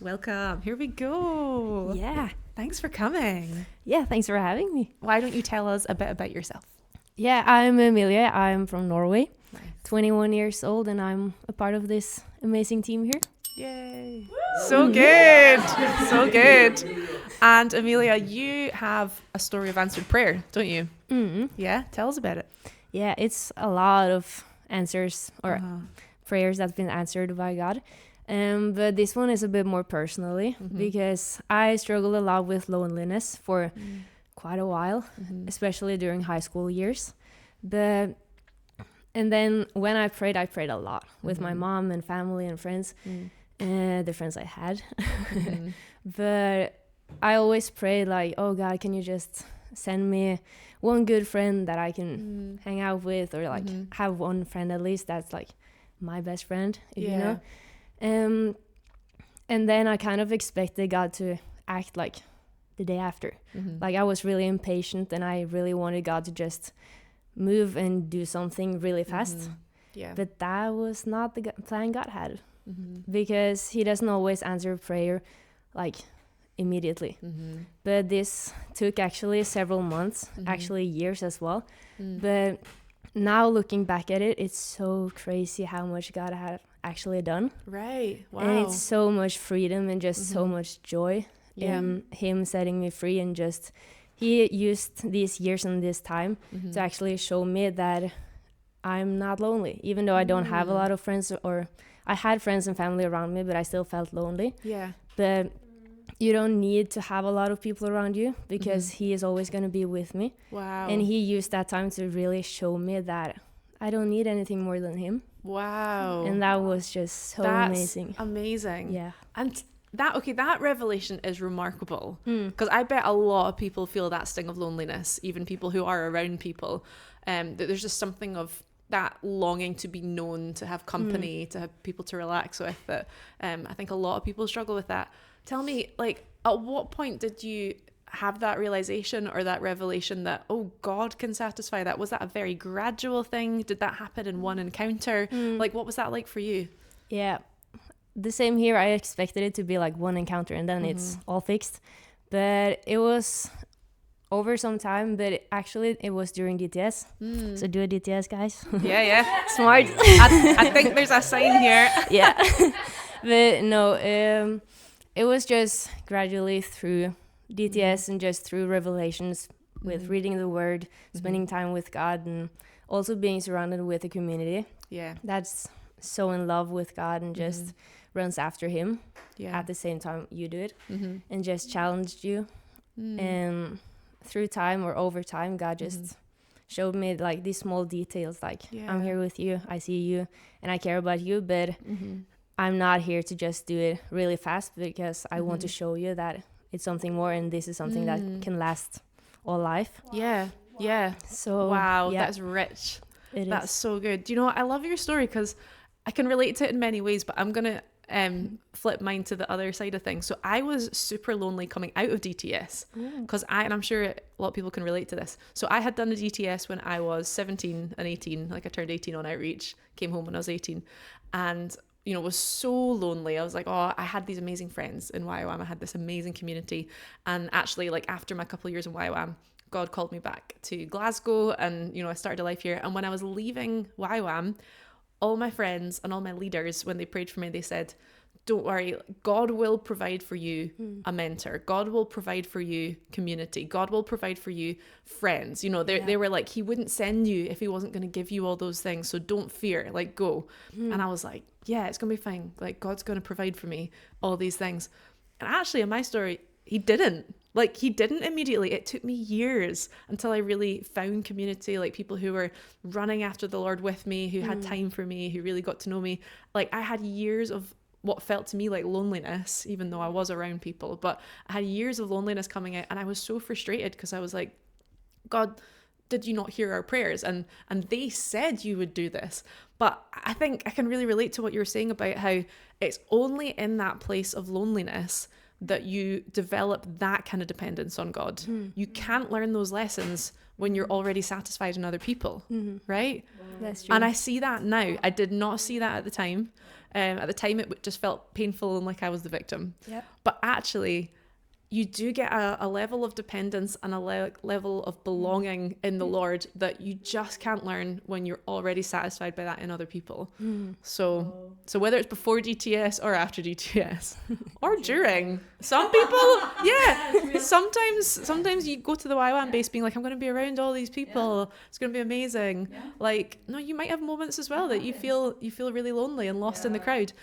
Welcome. Here we go. Yeah. Thanks for coming. Yeah, thanks for having me. Why don't you tell us a bit about yourself? Yeah, I'm Emelie. I'm from Norway, Nice. 21 years old, and I'm a part of this amazing team here. Yay. So good. So good. And Amelia, you have a story of answered prayer, don't you? Mm-hmm. Yeah? Tell us about it. Yeah, it's a lot of answers or prayers that's been answered by God. But this one is a bit more personally because I struggled a lot with loneliness for quite a while, especially during high school years. And then when I prayed a lot with my mom and family and friends, the friends I had. But I always prayed like, oh God, can you just send me one good friend that I can hang out with, or like have one friend at least that's like my best friend, if you know. And then I kind of expected God to act like the day after. Like I was really impatient and I really wanted God to just move and do something really fast. Yeah. But that was not the plan God had, because he doesn't always answer prayer like immediately. But this took actually several months, actually years as well. But now looking back at it, it's so crazy how much God had actually done. Right. Wow. And it's so much freedom and just so much joy in him setting me free. And just he used these years and this time to actually show me that I'm not lonely, even though I don't have a lot of friends, or I had friends and family around me, but I still felt lonely. Yeah. But you don't need to have a lot of people around you, because he is always going to be with me. Wow. And he used that time to really show me that I don't need anything more than him. Wow. And that was just so amazing. Amazing. Yeah. And that revelation is remarkable, because I bet a lot of people feel that sting of loneliness, even people who are around people. That there's just something of that longing to be known, to have company, to have people to relax with. That I think a lot of people struggle with that. Tell me, like, at what point did you have that realization or that revelation that, oh, God can satisfy that? Was that a very gradual thing? Did that happen in one encounter? Like, what was that like for you? Yeah. The same here. I expected it to be like one encounter and then it's all fixed. But it was over some time, but it was during DTS. So do a DTS, guys. Yeah. Smart. I think there's a sign here. Yeah. But no, it was just gradually through DTS and just through revelations with reading the word, spending time with God, and also being surrounded with a community. Yeah. That's so in love with God and just runs after him Yeah. at the same time you do it, and just challenged you. And through time or over time, God just showed me like these small details, like I'm here with you, I see you, and I care about you, but I'm not here to just do it really fast, because I want to show you that it's something more, and this is something that can last all life. Yeah. So Wow, yeah, that's rich. it That's is. so good. Do you know what? I love your story because I can relate to it in many ways, but I'm going to flip mine to the other side of things. So I was super lonely coming out of DTS because and I'm sure a lot of people can relate to this. So I had done a DTS when I was 17 and 18, like I turned 18 on outreach, came home when I was 18, and was so lonely. I was like, oh, I had these amazing friends in YWAM. I had this amazing community. And actually, like after my couple of years in YWAM, God called me back to Glasgow, and, I started a life here. And when I was leaving YWAM, all my friends and all my leaders, when they prayed for me, they said, don't worry, God will provide for you a mentor. God will provide for you community. God will provide for you friends. They were like, he wouldn't send you if he wasn't going to give you all those things. So don't fear, like go. And I was like, yeah, it's going to be fine. Like God's going to provide for me all these things. And actually in my story, he didn't. Like he didn't immediately. It took me years until I really found community, like people who were running after the Lord with me, who had time for me, who really got to know me. Like I had years of what felt to me like loneliness, even though I was around people, but I had years of loneliness coming out, and I was so frustrated because I was like, God, did you not hear our prayers? And they said you would do this. But I think I can really relate to what you were saying about how it's only in that place of loneliness that you develop that kind of dependence on God. You can't learn those lessons when you're already satisfied in other people, right? That's true. And I see that now. I did not see that at the time. At the time, it just felt painful and like I was the victim. Yep. But actually, you do get a level of dependence and a level of belonging in the Lord that you just can't learn when you're already satisfied by that in other people. So whether it's before DTS or after DTS or during, some people, sometimes you go to the YWAM base being like, I'm going to be around all these people. It's going to be amazing. Like, no, you might have moments as well that you feel really lonely and lost in the crowd.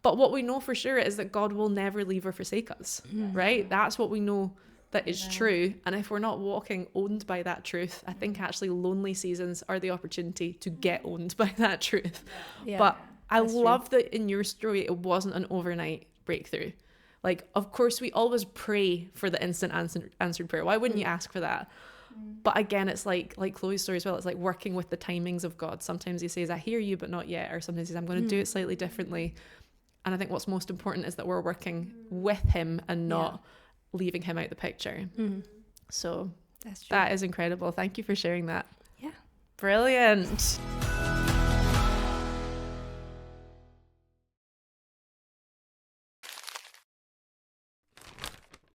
But what we know for sure is that God will never leave or forsake us, right? That's what we know that is true. And if we're not walking owned by that truth, I think actually lonely seasons are the opportunity to get owned by that truth. Yeah, but I love true. that in your story, it wasn't an overnight breakthrough. Like, of course, we always pray for the instant answered prayer. Why wouldn't you ask for that? But again, it's like Chloe's story as well. It's like working with the timings of God. Sometimes he says, I hear you, but not yet. Or sometimes he says, I'm going to do it slightly differently. And I think what's most important is that we're working with him and not leaving him out the picture. So That's true. that is incredible. Thank you for sharing that. Yeah. Brilliant.